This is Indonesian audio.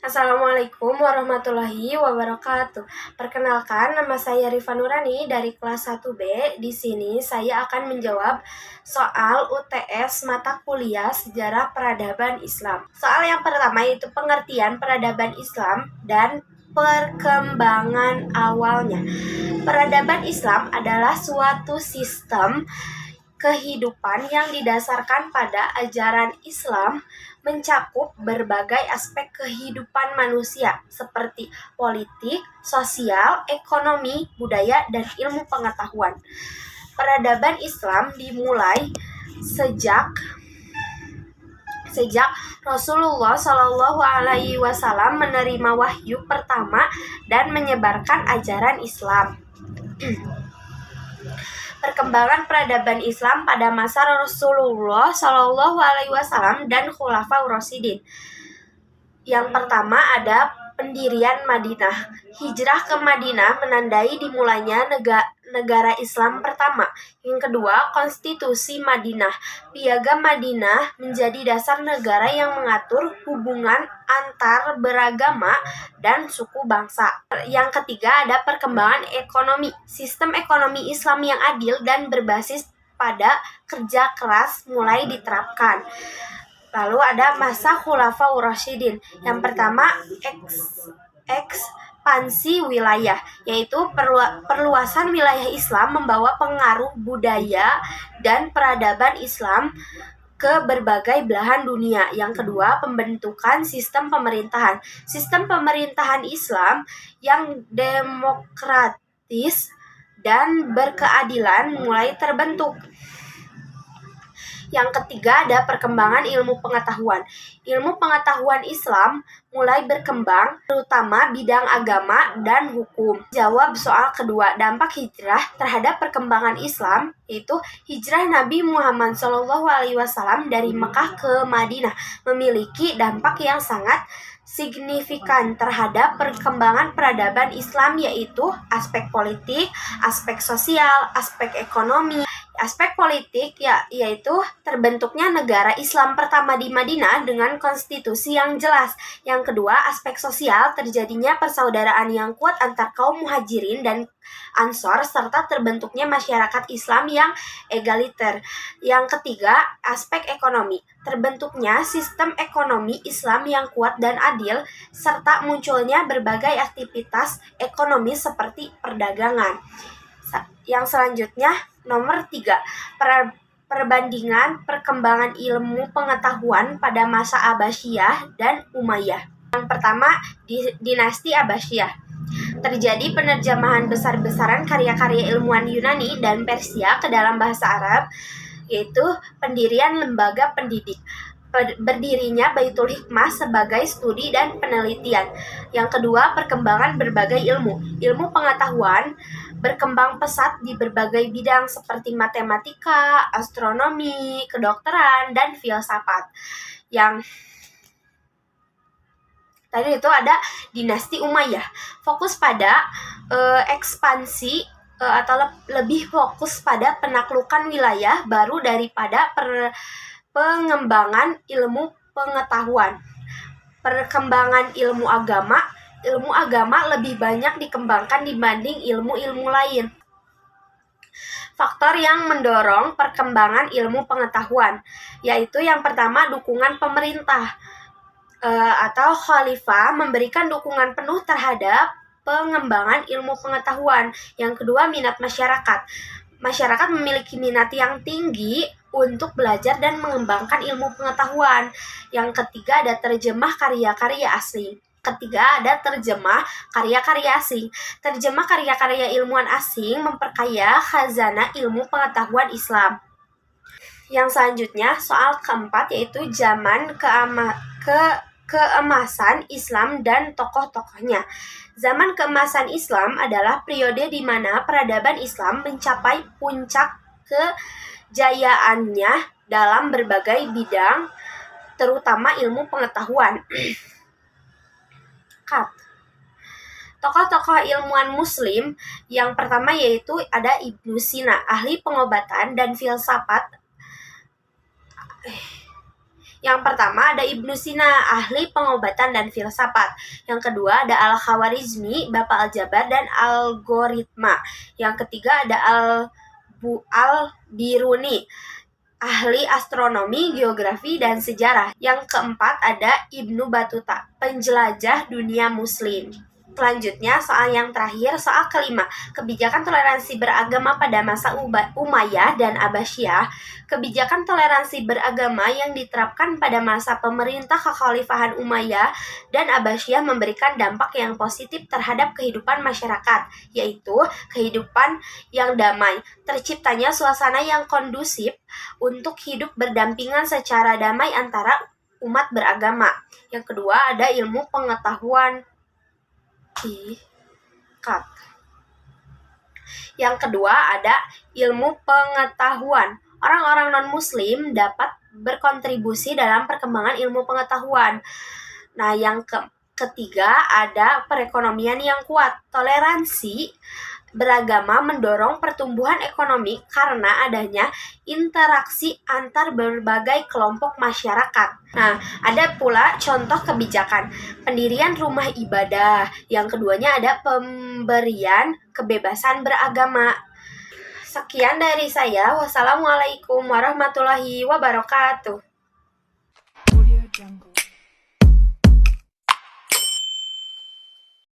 Assalamualaikum warahmatullahi wabarakatuh. Perkenalkan, nama saya Rifa Nurani dari kelas 1B. Di sini saya akan menjawab soal UTS mata kuliah Sejarah Peradaban Islam. Soal yang pertama yaitu pengertian peradaban Islam dan perkembangan awalnya. Peradaban Islam adalah suatu sistem kehidupan yang didasarkan pada ajaran Islam, mencakup berbagai aspek kehidupan manusia seperti politik, sosial, ekonomi, budaya, dan ilmu pengetahuan. Peradaban Islam dimulai sejak Rasulullah Shallallahu Alaihi Wasallam menerima wahyu pertama dan menyebarkan ajaran Islam. Perkembangan peradaban Islam pada masa Rasulullah Shallallahu Alaihi Wasallam dan Khulafaur Rasyidin. Yang pertama ada pendirian Madinah. Hijrah ke Madinah menandai dimulainya negara Islam pertama. Yang kedua, konstitusi Madinah. Piagam Madinah menjadi dasar negara yang mengatur hubungan antar beragama dan suku bangsa. Yang ketiga ada perkembangan ekonomi. Sistem ekonomi Islam yang adil dan berbasis pada kerja keras mulai diterapkan. Lalu ada masa Khulafaur Rasyidin. Yang pertama, ekspansi wilayah, yaitu perluasan wilayah Islam membawa pengaruh budaya dan peradaban Islam ke berbagai belahan dunia. Yang kedua, pembentukan sistem pemerintahan. Sistem pemerintahan Islam yang demokratis dan berkeadilan mulai terbentuk. Yang ketiga ada perkembangan ilmu pengetahuan. Ilmu pengetahuan Islam mulai berkembang, terutama bidang agama dan hukum. Jawab soal kedua, dampak hijrah terhadap perkembangan Islam, yaitu hijrah Nabi Muhammad SAW dari Mekah ke Madinah memiliki dampak yang sangat signifikan terhadap perkembangan peradaban Islam, yaitu aspek politik, aspek sosial, aspek ekonomi. Aspek politik yaitu terbentuknya negara Islam pertama di Madinah dengan konstitusi yang jelas. Yang kedua, aspek sosial, terjadinya persaudaraan yang kuat antar kaum muhajirin dan ansor serta terbentuknya masyarakat Islam yang egaliter. Yang ketiga, aspek ekonomi, terbentuknya sistem ekonomi Islam yang kuat dan adil serta munculnya berbagai aktivitas ekonomi seperti perdagangan. Yang selanjutnya nomor 3, perbandingan perkembangan ilmu pengetahuan pada masa Abbasiyah dan Umayyah. Yang pertama, dinasti Abbasiyah. Terjadi penerjemahan besar-besaran karya-karya ilmuwan Yunani dan Persia ke dalam bahasa Arab, yaitu pendirian lembaga pendidik. Berdirinya Baitul Hikmah sebagai studi dan penelitian. Yang kedua, perkembangan berbagai ilmu. Ilmu pengetahuan berkembang pesat di berbagai bidang seperti matematika, astronomi, kedokteran, dan filsafat. Yang tadi itu ada dinasti Umayyah. Fokus pada ekspansi atau lebih fokus pada penaklukan wilayah baru daripada pengembangan ilmu pengetahuan. Perkembangan ilmu agama lebih banyak dikembangkan dibanding ilmu-ilmu lain. Faktor yang mendorong perkembangan ilmu pengetahuan, yaitu yang pertama dukungan pemerintah atau khalifah memberikan dukungan penuh terhadap pengembangan ilmu pengetahuan. Yang kedua, minat masyarakat. Masyarakat memiliki minat yang tinggi untuk belajar dan mengembangkan ilmu pengetahuan. Yang ketiga ada terjemah karya-karya asing. Ketiga ada terjemah karya-karya asing. Terjemah karya-karya ilmuwan asing memperkaya khazanah ilmu pengetahuan Islam. Yang selanjutnya soal keempat yaitu zaman keemasan Islam dan tokoh-tokohnya. Zaman keemasan Islam adalah periode di mana peradaban Islam mencapai puncak kejayaannya dalam berbagai bidang, terutama ilmu pengetahuan. Tokoh-tokoh ilmuwan muslim yang pertama yaitu ada Ibnu Sina, ahli pengobatan dan filsafat Yang pertama ada Ibnu Sina, ahli pengobatan dan filsafat. Yang kedua ada Al-Khawarizmi, bapak aljabar dan algoritma. Yang ketiga ada Al-Biruni, ahli astronomi, geografi, dan sejarah. Yang keempat ada Ibnu Battuta, penjelajah dunia muslim. Selanjutnya, soal yang terakhir, soal kelima, kebijakan toleransi beragama pada masa Umayyah dan Abbasiyah. Kebijakan toleransi beragama yang diterapkan pada masa pemerintah kekhalifahan Umayyah dan Abbasiyah memberikan dampak yang positif terhadap kehidupan masyarakat, yaitu kehidupan yang damai, terciptanya suasana yang kondusif untuk hidup berdampingan secara damai antara umat beragama. Yang kedua ada ilmu pengetahuan. Yang kedua ada ilmu pengetahuan. Orang-orang non-muslim dapat berkontribusi dalam perkembangan ilmu pengetahuan. Nah, yang ketiga ada perekonomian yang kuat. Toleransi beragama mendorong pertumbuhan ekonomi karena adanya interaksi antar berbagai kelompok masyarakat. Nah, ada pula contoh kebijakan pendirian rumah ibadah. Yang keduanya ada pemberian kebebasan beragama. Sekian dari saya. Wassalamualaikum warahmatullahi wabarakatuh.